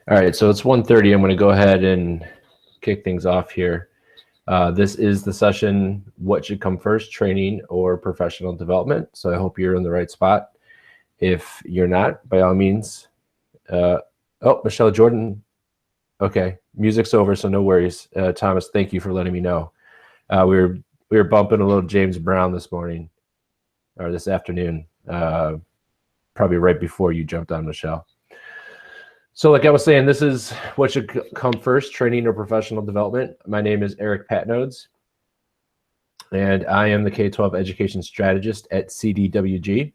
All right, so it's 1:30. I'm going to go ahead and kick things off here. This is the session, what should come first, training or professional development? So I hope you're in the right spot. If you're not, by all means. Oh, Michelle Jordan. Okay, music's over, so no worries. Thomas, thank you for letting me know. We were bumping a little James Brown this morning, or this afternoon, probably right before you jumped on, Michelle. So like I was saying, this is what should come first, training or professional development. My name is Eric Patnodes, and I am the K-12 education strategist at CDWG.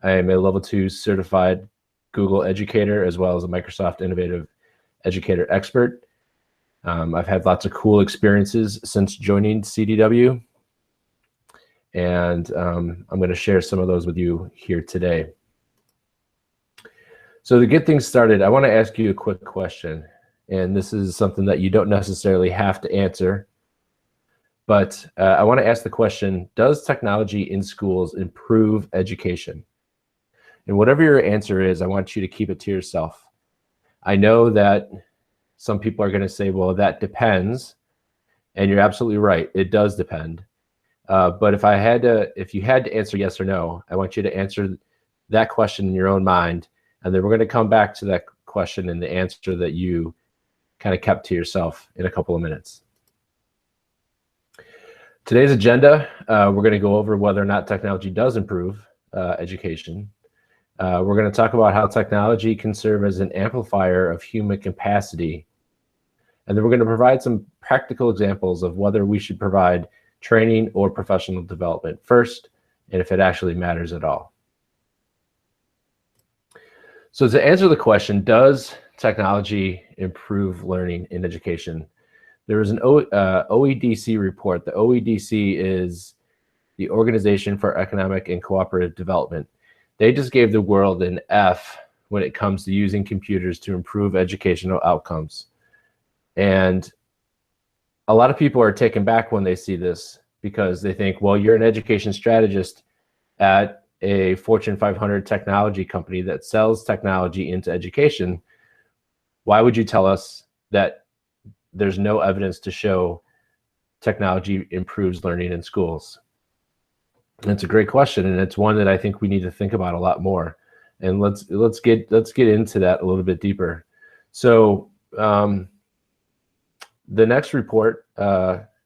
I am a level 2 certified Google educator, as well as a Microsoft Innovative Educator expert. I've had lots of cool experiences since joining CDW, and I'm going to share some of those with you here today. So to get things started, I want to ask you a quick question, and this is something that you don't necessarily have to answer, but I want to ask the question, does technology in schools improve education? And whatever your answer is, I want you to keep it to yourself. I know that some people are going to say, well, that depends, and you're absolutely right, it does depend. But if you had to answer yes or no, I want you to answer that question in your own mind. And then we're going to come back to that question and the answer that you kind of kept to yourself in a couple of minutes. Today's agenda, we're going to go over whether or not technology does improve education. We're going to talk about how technology can serve as an amplifier of human capacity. And then we're going to provide some practical examples of whether we should provide training or professional development first, and if it actually matters at all. So to answer the question, does technology improve learning in education? There was an OEDC report. The OEDC is the Organization for Economic and Cooperative Development. They just gave the world an F when it comes to using computers to improve educational outcomes. And a lot of people are taken back when they see this because they think, well, you're an education strategist at a Fortune 500 technology company that sells technology into education. Why would you tell us that there's no evidence to show technology improves learning in schools? And it's a great question, and it's one that I think we need to think about a lot more. And let's get into that a little bit deeper. So the next report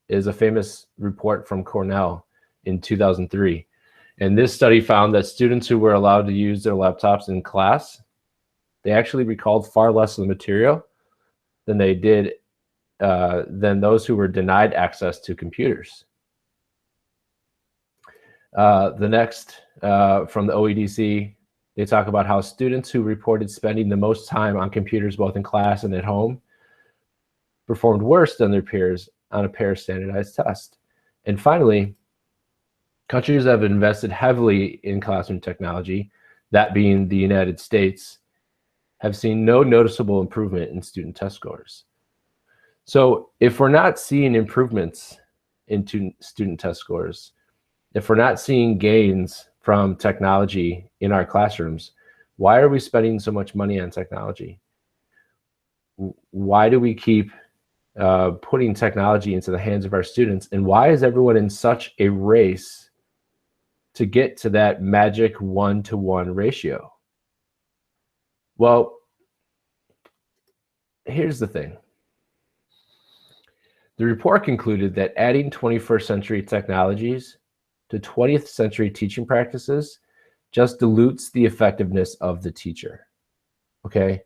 is a famous report from Cornell in 2003. And this study found that students who were allowed to use their laptops in class, they actually recalled far less of the material than they did than those who were denied access to computers. The next, from the OEDC, they talk about how students who reported spending the most time on computers both in class and at home performed worse than their peers on a pair standardized test. And finally, countries that have invested heavily in classroom technology, that being the United States, have seen no noticeable improvement in student test scores. So if we're not seeing improvements in student test scores, if we're not seeing gains from technology in our classrooms, why are we spending so much money on technology? Why do we keep putting technology into the hands of our students? And why is everyone in such a race to get to that magic 1-to-1 ratio? Well, here's the thing. The report concluded that adding 21st century technologies to 20th century teaching practices just dilutes the effectiveness of the teacher. Okay?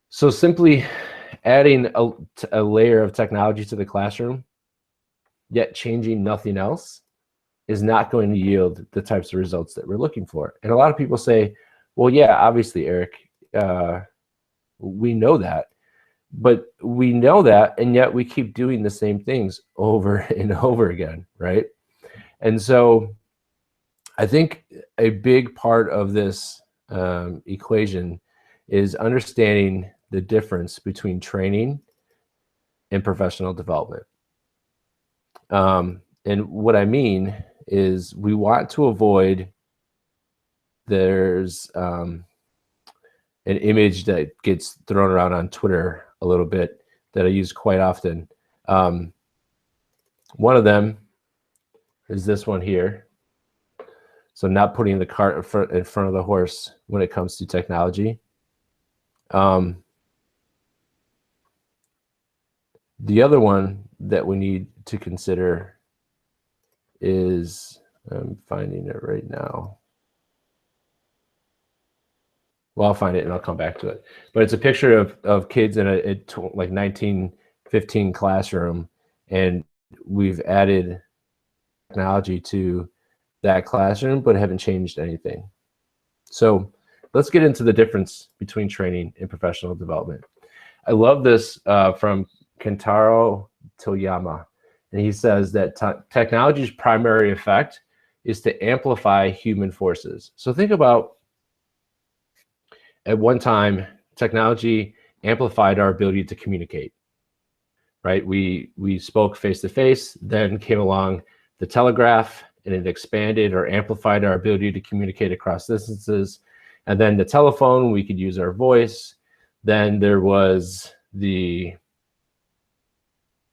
So simply adding a layer of technology to the classroom, yet changing nothing else, is not going to yield the types of results that we're looking for. And a lot of people say, well, yeah, obviously, Eric, we know that. But we know that, and yet we keep doing the same things over and over again, right? And so I think a big part of this equation is understanding the difference between training and professional development. And what I mean is we want to avoid there's an image that gets thrown around on Twitter a little bit that I use quite often. One of them is this one here. So not putting the cart in front of the horse when it comes to technology. The other one that we need to consider is, I'm finding it right now. Well, I'll find it and I'll come back to it. But it's a picture of kids in a like 1915 classroom, and we've added technology to that classroom, but haven't changed anything. So let's get into the difference between training and professional development. I love this from Kentaro Toyama, and he says that technology's primary effect is to amplify human forces. So think about, at one time, technology amplified our ability to communicate, right? We spoke face to face, then came along the telegraph, and it expanded or amplified our ability to communicate across distances. And then the telephone, we could use our voice. Then there was the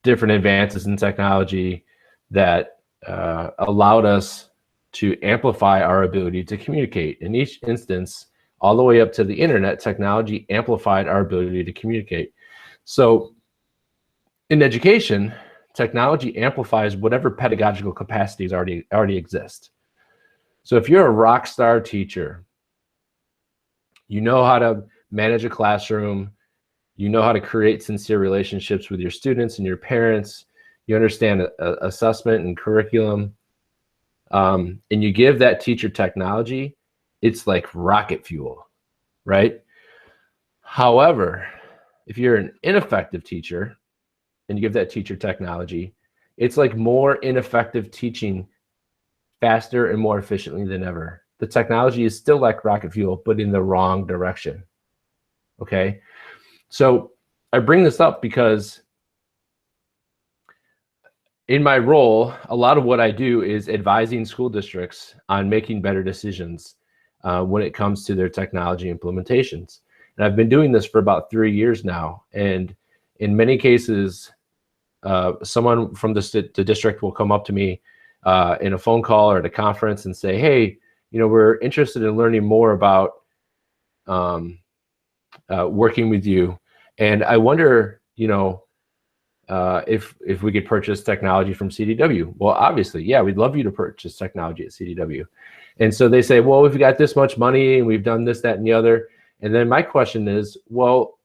different advances in technology that allowed us to amplify our ability to communicate. In each instance, all the way up to the internet, technology amplified our ability to communicate. So in education, technology amplifies whatever pedagogical capacities already exist. So if you're a rock star teacher, you know how to manage a classroom, you know how to create sincere relationships with your students and your parents, you understand assessment and curriculum, and you give that teacher technology, it's like rocket fuel, right? However, if you're an ineffective teacher and you give that teacher technology, it's like more ineffective teaching faster and more efficiently than ever. The technology is still like rocket fuel, but in the wrong direction, okay? So I bring this up because in my role, a lot of what I do is advising school districts on making better decisions when it comes to their technology implementations. And I've been doing this for about 3 years now. And in many cases, someone from the district will come up to me in a phone call or at a conference and say, hey, you know, we're interested in learning more about working with you. And I wonder, you know, if we could purchase technology from CDW. Well, obviously, yeah, we'd love you to purchase technology at CDW. And so they say, well, we've got this much money and we've done this, that, and the other. And then my question is, well,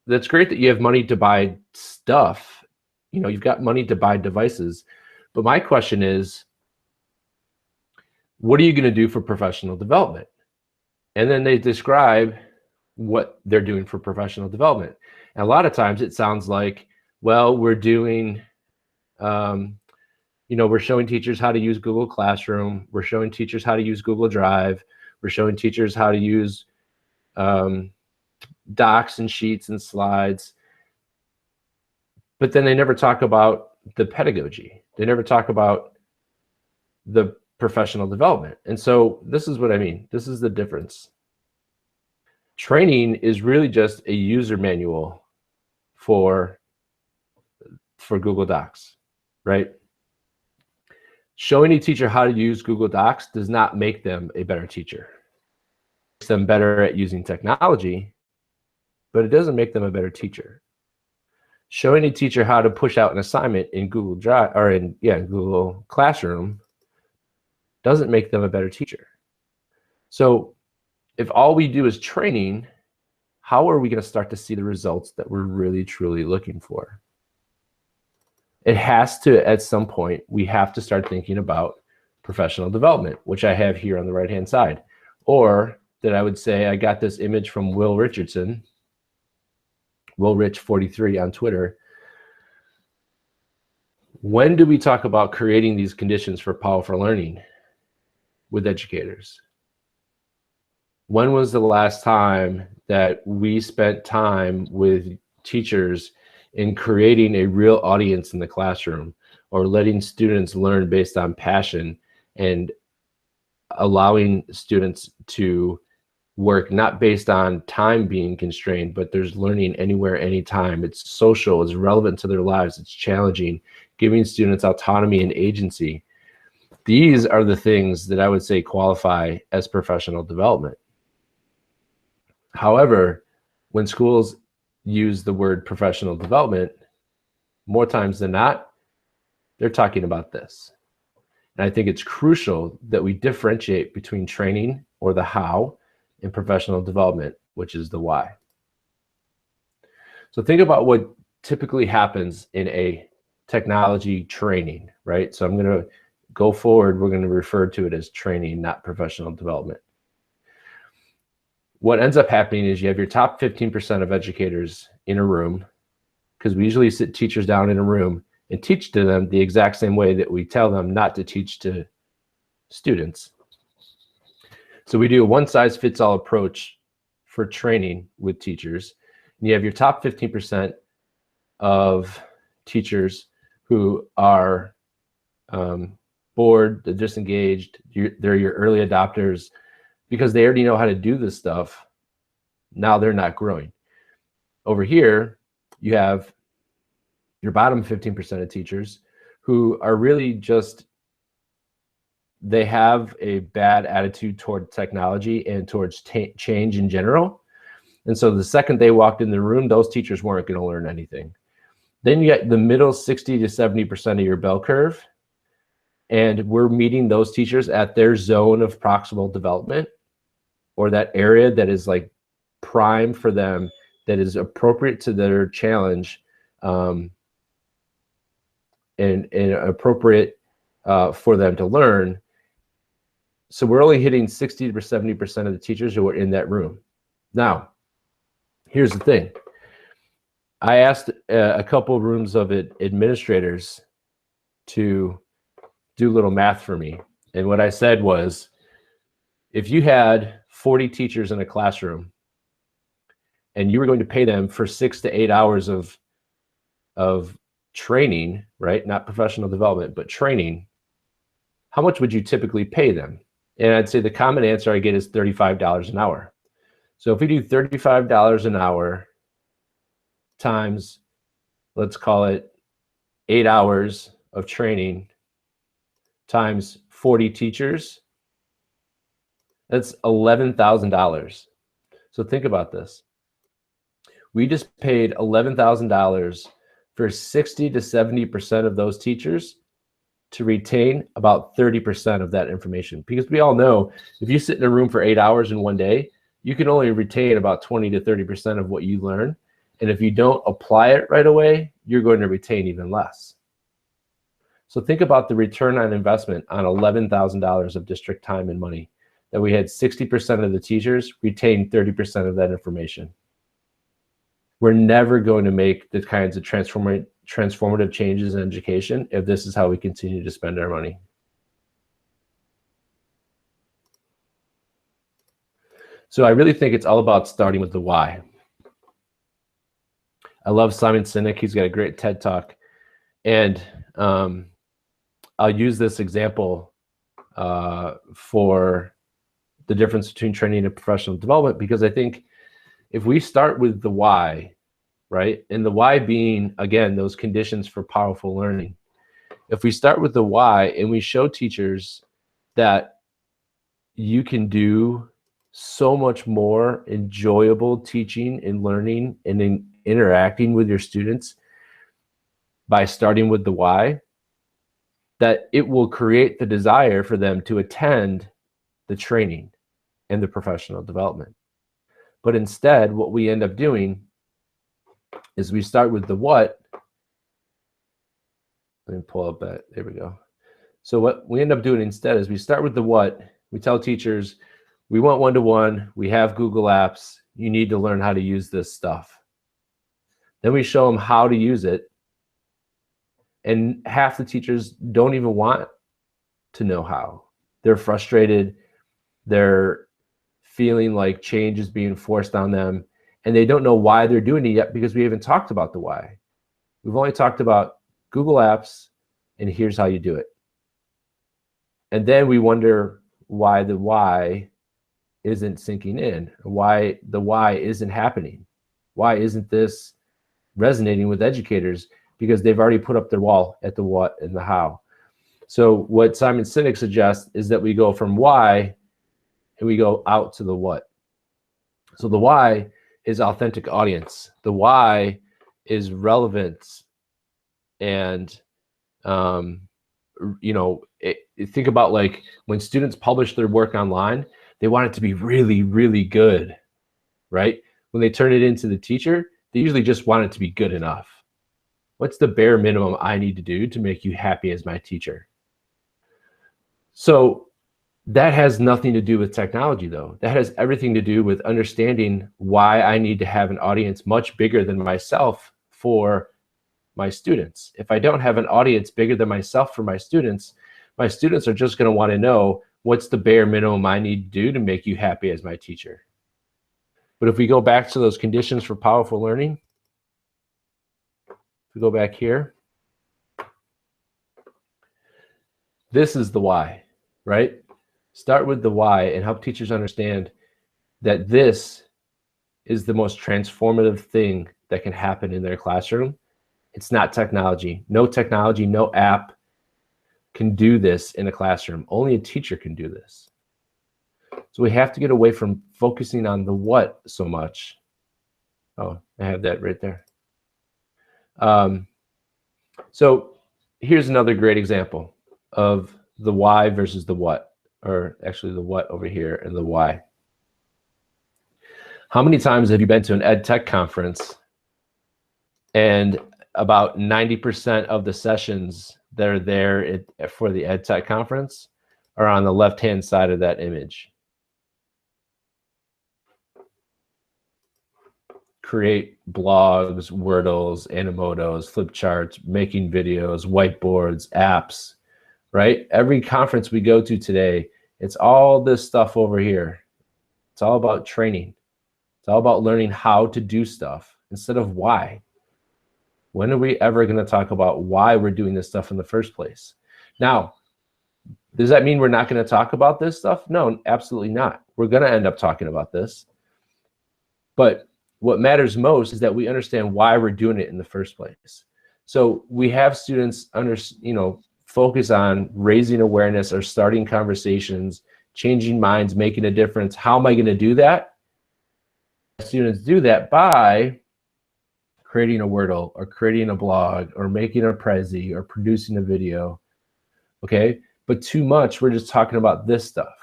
that's great that you have money to buy stuff. You know, you've got money to buy devices. But my question is, what are you going to do for professional development? And then they describe what they're doing for professional development. And a lot of times it sounds like, well, we're doing, you know, we're showing teachers how to use Google Classroom. We're showing teachers how to use Google Drive. We're showing teachers how to use docs and sheets and slides. But then they never talk about the pedagogy. They never talk about the professional development. And so this is what I mean. This is the difference. Training is really just a user manual for Google Docs, right? Showing a teacher how to use Google Docs does not make them a better teacher. It makes them better at using technology, but it doesn't make them a better teacher. Showing a teacher how to push out an assignment in Google Drive or in Google Classroom doesn't make them a better teacher. So if all we do is training, how are we going to start to see the results that we're really, truly looking for? It has to, at some point, we have to start thinking about professional development, which I have here on the right-hand side. Or that I would say, I got this image from Will Richardson, WillRich43 on Twitter. When do we talk about creating these conditions for powerful learning with educators? When was the last time that we spent time with teachers in creating a real audience in the classroom, or letting students learn based on passion and allowing students to work not based on time being constrained, but there's learning anywhere, anytime. It's social, it's relevant to their lives, it's challenging, giving students autonomy and agency. These are the things that I would say qualify as professional development. However, when schools use the word professional development, more times than not, they're talking about this. And I think it's crucial that we differentiate between training, or the how, and professional development, which is the why. So think about what typically happens in a technology training, right? So I'm going to go forward, we're going to refer to it as training, not professional development. What ends up happening is you have your top 15% of educators in a room, because we usually sit teachers down in a room and teach to them the exact same way that we tell them not to teach to students. So we do a one-size-fits-all approach for training with teachers. And you have your top 15% of teachers who are bored, they're disengaged, they're your early adopters, because they already know how to do this stuff. Now they're not growing. Over here, you have your bottom 15% of teachers who are really just, they have a bad attitude toward technology and towards change in general. And so the second they walked in the room, those teachers weren't going to learn anything. Then you get the middle 60 to 70% of your bell curve. And we're meeting those teachers at their zone of proximal development, or that area that is like prime for them, that is appropriate to their challenge, and appropriate for them to learn. So we're only hitting 60 to 70% of the teachers who are in that room. Now, here's the thing. I asked a couple rooms of administrators to do a little math for me. And what I said was, if you had 40 teachers in a classroom and you were going to pay them for 6 to 8 hours of training, right? Not professional development, but training, how much would you typically pay them? And I'd say the common answer I get is $35 an hour. So if we do $35 an hour times, let's call it 8 hours of training times 40 teachers, that's $11,000. So think about this. We just paid $11,000 for 60 to 70% of those teachers to retain about 30% of that information. Because we all know, if you sit in a room for 8 hours in one day, you can only retain about 20 to 30% of what you learn. And if you don't apply it right away, you're going to retain even less. So think about the return on investment on $11,000 of district time and money, that we had 60% of the teachers retain 30% of that information. We're never going to make the kinds of transformative changes in education if this is how we continue to spend our money. So I really think it's all about starting with the why. I love Simon Sinek. He's got a great TED Talk. And I'll use this example for the difference between training and professional development, because I think if we start with the why, right, and the why being, again, those conditions for powerful learning. If we start with the why and we show teachers that you can do so much more enjoyable teaching and learning and interacting with your students by starting with the why, that it will create the desire for them to attend the training and the professional development. But instead, what we end up doing is we start with the what. Let me pull up that, there we go. So what we end up doing instead is we start with the what. We tell teachers, we want one-to-one, we have Google Apps, you need to learn how to use this stuff. Then we show them how to use it. And half the teachers don't even want to know how. They're frustrated. They're feeling like change is being forced on them. And they don't know why they're doing it yet, because we haven't talked about the why. We've only talked about Google Apps and here's how you do it. And then we wonder why the why isn't sinking in, why the why isn't happening. Why isn't this resonating with educators? Because they've already put up their wall at the what and the how. So what Simon Sinek suggests is that we go from why and we go out to the what. So the why is authentic audience. The why is relevance. And, you know, think about like when students publish their work online, they want it to be really, really good, right? When they turn it into the teacher, they usually just want it to be good enough. What's the bare minimum I need to do to make you happy as my teacher? So that has nothing to do with technology, though. That has everything to do with understanding why I need to have an audience much bigger than myself for my students. If I don't have an audience bigger than myself for my students are just going to want to know what's the bare minimum I need to do to make you happy as my teacher. But if we go back to those conditions for powerful learning, if we go back here, this is the why, right? Start with the why and help teachers understand that this is the most transformative thing that can happen in their classroom. It's not technology. No technology, no app can do this in a classroom. Only a teacher can do this. So we have to get away from focusing on the what so much. Oh, I have that right there. So here's another great example of the why versus the what, or actually the what over here and the why. How many times have you been to an ed tech conference and about 90% of the sessions that are there for the ed tech conference are on the left-hand side of that image? Create blogs, Wordles, Animotos, flip charts, making videos, whiteboards, apps, right? Every conference we go to today, it's all this stuff over here. It's all about training. It's all about learning how to do stuff instead of why. When are we ever going to talk about why we're doing this stuff in the first place? Now, does that mean we're not going to talk about this stuff? No, absolutely not. We're going to end up talking about this. But what matters most is that we understand why we're doing it in the first place. So we have students focus on raising awareness or starting conversations, changing minds, making a difference. How am I going to do that? Students do that by creating a Wordle or creating a blog or making a Prezi or producing a video, okay? But too much, we're just talking about this stuff.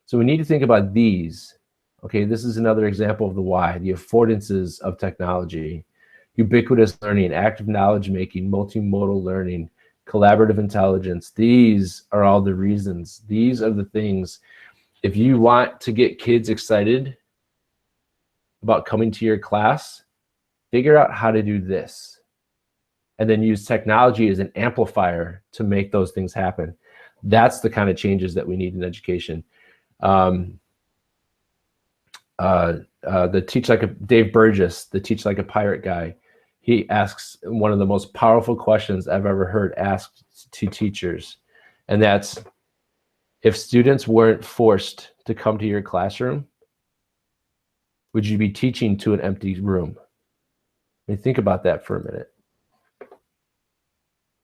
So we need to think about these, okay? This is another example of the why, the affordances of technology, ubiquitous learning, active knowledge making, multimodal learning, collaborative intelligence. These are all the reasons. These are the things. If you want to get kids excited about coming to your class, figure out how to do this, and then use technology as an amplifier to make those things happen. That's the kind of changes that we need in education. The Teach Like a Dave Burgess, the Teach Like a Pirate guy, he asks one of the most powerful questions I've ever heard asked to teachers, and that's, if students weren't forced to come to your classroom, would you be teaching to an empty room? I mean, think about that for a minute.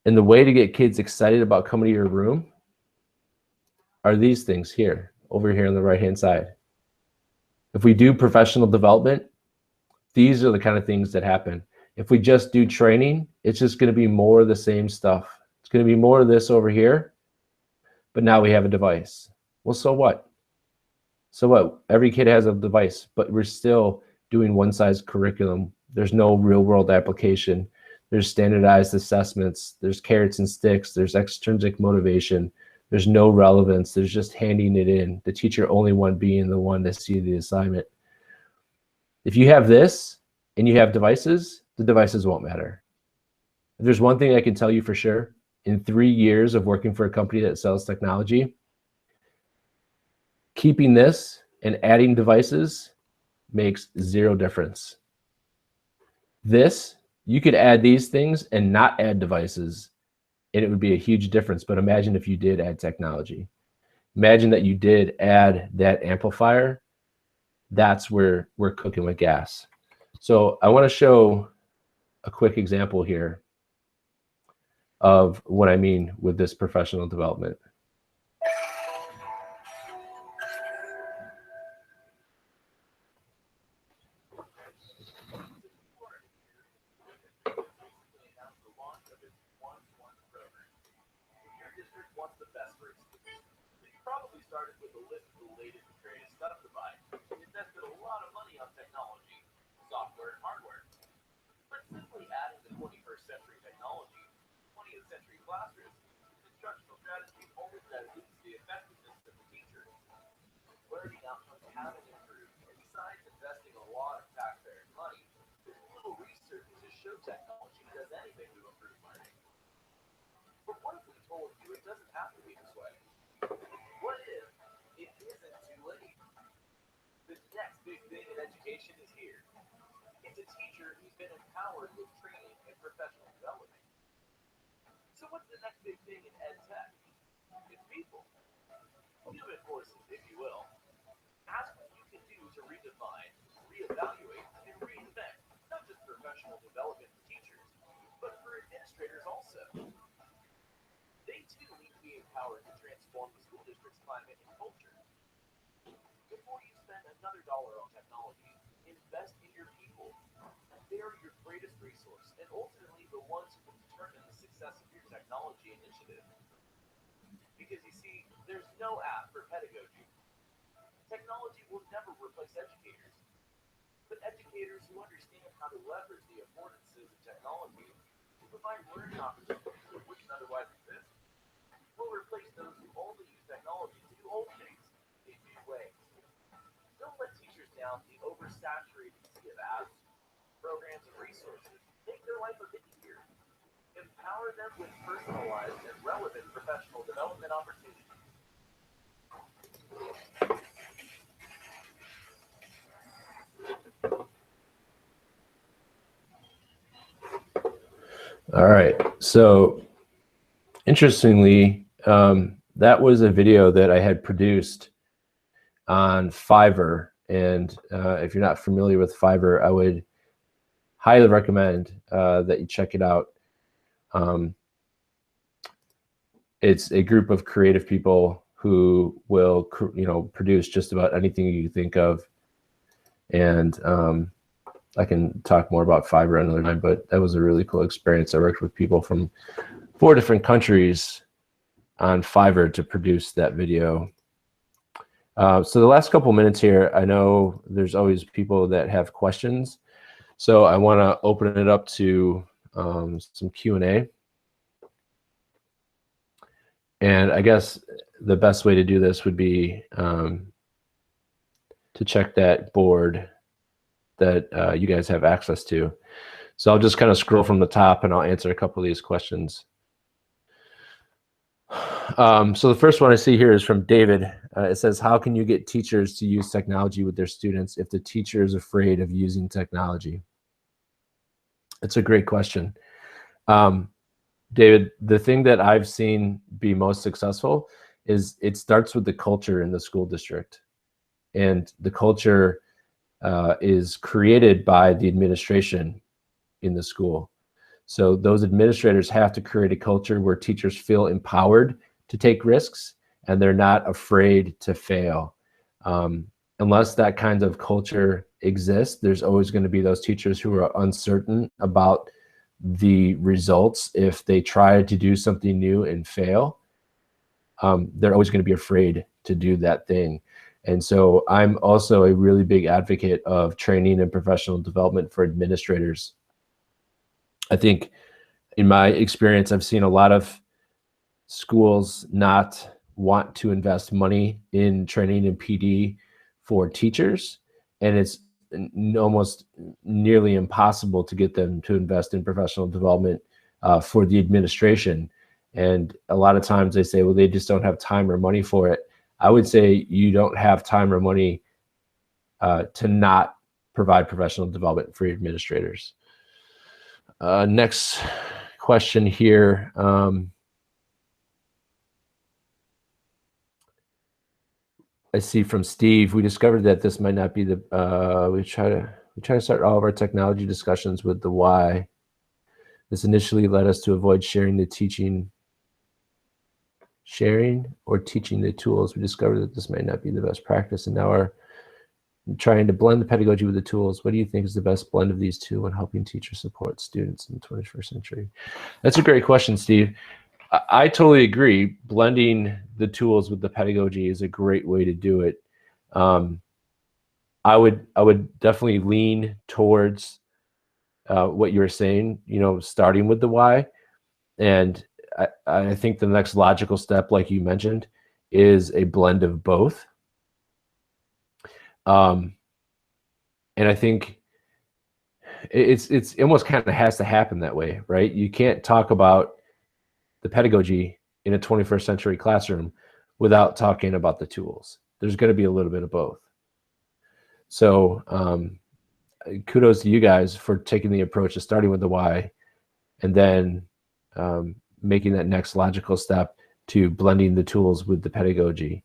And the way to get kids excited about coming to your room are these things here, over here on the right-hand side. If we do professional development, these are the kind of things that happen. If we just do training, it's just going to be more of the same stuff. It's going to be more of this over here, but now we have a device. Well, so what? So what? Every kid has a device, but we're still doing one-size curriculum. There's no real-world application. There's standardized assessments. There's carrots and sticks. There's extrinsic motivation. There's no relevance. There's just handing it in. The teacher only one being the one to see the assignment. If you have this and you have devices, the devices won't matter. If there's one thing I can tell you for sure, in 3 years of working for a company that sells technology, keeping this and adding devices makes zero difference. This, you could add these things and not add devices, and it would be a huge difference. But imagine if you did add technology. imagine that you did add that amplifier. That's where we're cooking with gas. So I want to show a quick example here of what I mean with this professional development. All right, so interestingly, that was a video that I had produced on Fiverr. And if you're not familiar with Fiverr, I would highly recommend that you check it out. It's a group of creative people who will, produce just about anything you think of. And I can talk more about Fiverr another time, but that was a really cool experience. I worked with people from 4 different countries on Fiverr to produce that video. So the last couple minutes here, I know there's always people that have questions. So I want to open it up to some Q&A. And I guess the best way to do this would be to check that board that you guys have access to. So I'll just kind of scroll from the top and I'll answer a couple of these questions. So the first one I see here is from David. It says, how can you get teachers to use technology with their students if the teacher is afraid of using technology? It's a great question. David, the thing that I've seen be most successful is it starts with the culture in the school district. And the culture is created by the administration in the school. So those administrators have to create a culture where teachers feel empowered to take risks and they're not afraid to fail. Unless that kind of culture exists, there's always going to be those teachers who are uncertain about the results if they try to do something new and fail. They're always going to be afraid to do that thing. And so I'm also a really big advocate of training and professional development for administrators. I think in my experience, I've seen a lot of schools not want to invest money in training and PD for teachers, and it's almost nearly impossible to get them to invest in professional development for the administration. And a lot of times they say, well, they just don't have time or money for it. I would say you don't have time or money to not provide professional development for your administrators. Next question here. I see from Steve, we discovered that this might not be the, we try to start all of our technology discussions with the why. This initially led us to avoid sharing or teaching the tools. We discovered that this might not be the best practice, and now are trying to blend the pedagogy with the tools. What do you think is the best blend of these two when helping teachers support students in the 21st century? That's a great question, Steve. I totally agree. Blending the tools with the pedagogy is a great way to do it. I would definitely lean towards what you were saying, starting with the why. And I think the next logical step, like you mentioned, is a blend of both. And I think it's almost kind of has to happen that way, right? You can't talk about the pedagogy in a 21st century classroom without talking about the tools. There's going to be a little bit of both. So kudos to you guys for taking the approach of starting with the why and then making that next logical step to blending the tools with the pedagogy.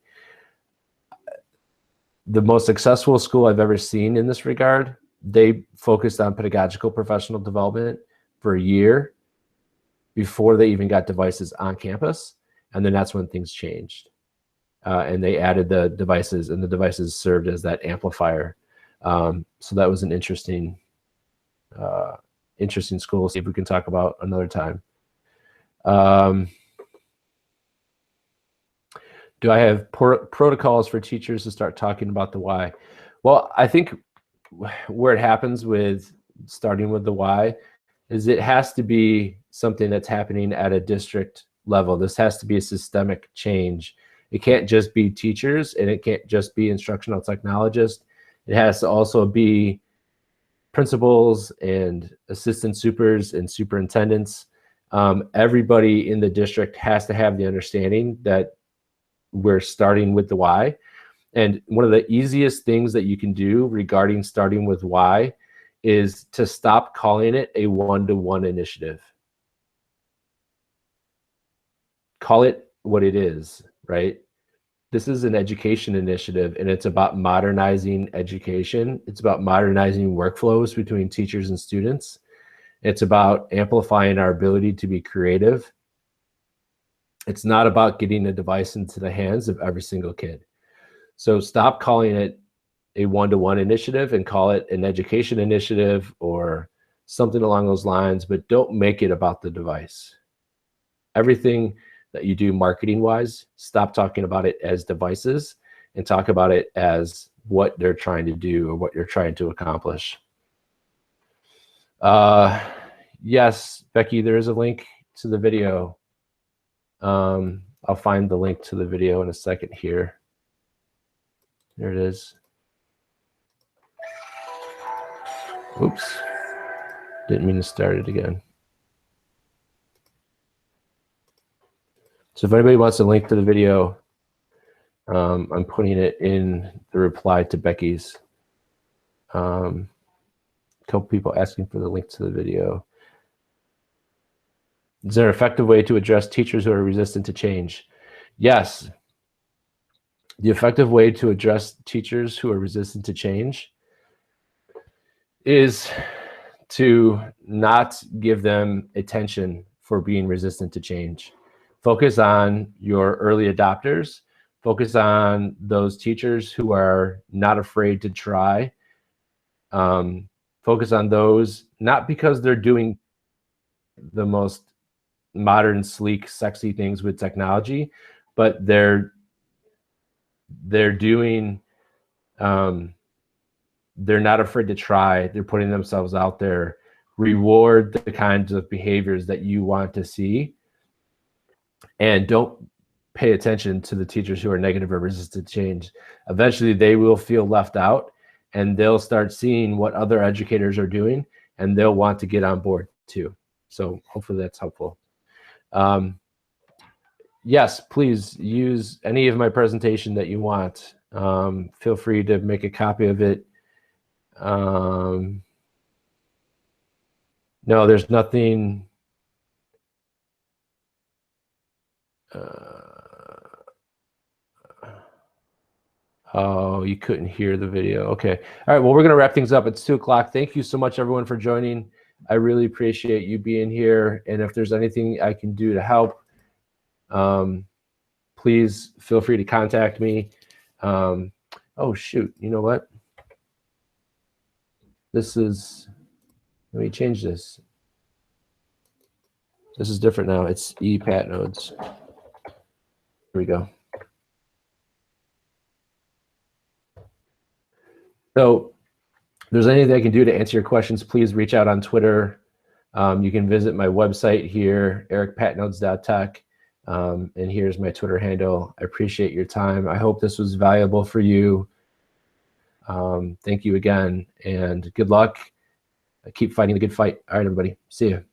The most successful school I've ever seen in this regard, they focused on pedagogical professional development for a year before they even got devices on campus. And then that's when things changed. And they added the devices, and the devices served as that amplifier. So that was an interesting school. See if we can talk about another time. Do I have protocols for teachers to start talking about the why? Well, I think where it happens with starting with the why is it has to be something that's happening at a district level. This has to be a systemic change. It can't just be teachers, and it can't just be instructional technologists. It has to also be principals and assistant supers and superintendents. Everybody in the district has to have the understanding that we're starting with the why. And one of the easiest things that you can do regarding starting with why is to stop calling it a one-to-one initiative. Call it what it is, right? This is an education initiative, and it's about modernizing education. It's about modernizing workflows between teachers and students. It's about amplifying our ability to be creative. It's not about getting a device into the hands of every single kid. So stop calling it a one-to-one initiative and call it an education initiative or something along those lines, but don't make it about the device. Everything that you do marketing-wise, stop talking about it as devices and talk about it as what they're trying to do or what you're trying to accomplish. Yes, Becky, there is a link to the video. I'll find the link to the video in a second here. There it is. Oops, didn't mean to start it again. So if anybody wants a link to the video, I'm putting it in the reply to Becky's. A couple people asking for the link to the video. Is there an effective way to address teachers who are resistant to change? Yes. The effective way to address teachers who are resistant to change is to not give them attention for being resistant to change. Focus on your early adopters. Focus on those teachers who are not afraid to try. Focus on those, not because they're doing the most modern, sleek, sexy things with technology, but they're doing, they're not afraid to try. They're putting themselves out there. Reward the kinds of behaviors that you want to see, and don't pay attention to the teachers who are negative or resistant to change. Eventually they will feel left out, and they'll start seeing what other educators are doing, and they'll want to get on board too. So hopefully that's helpful. Yes, please use any of my presentation that you want. Feel free to make a copy of it. No, there's nothing. Oh, you couldn't hear the video. Okay. All right. Well, we're going to wrap things up. It's 2:00. Thank you so much, everyone, for joining. I really appreciate you being here. And if there's anything I can do to help, please feel free to contact me. Oh, shoot. You know what? Let me change this. This is different now. It's ePatNodes. Here we go. So if there's anything I can do to answer your questions, please reach out on Twitter. You can visit my website here, ericpatnodes.tech. And here's my Twitter handle. I appreciate your time. I hope this was valuable for you. Thank you again, and good luck. Keep fighting the good fight. All right, everybody. See you.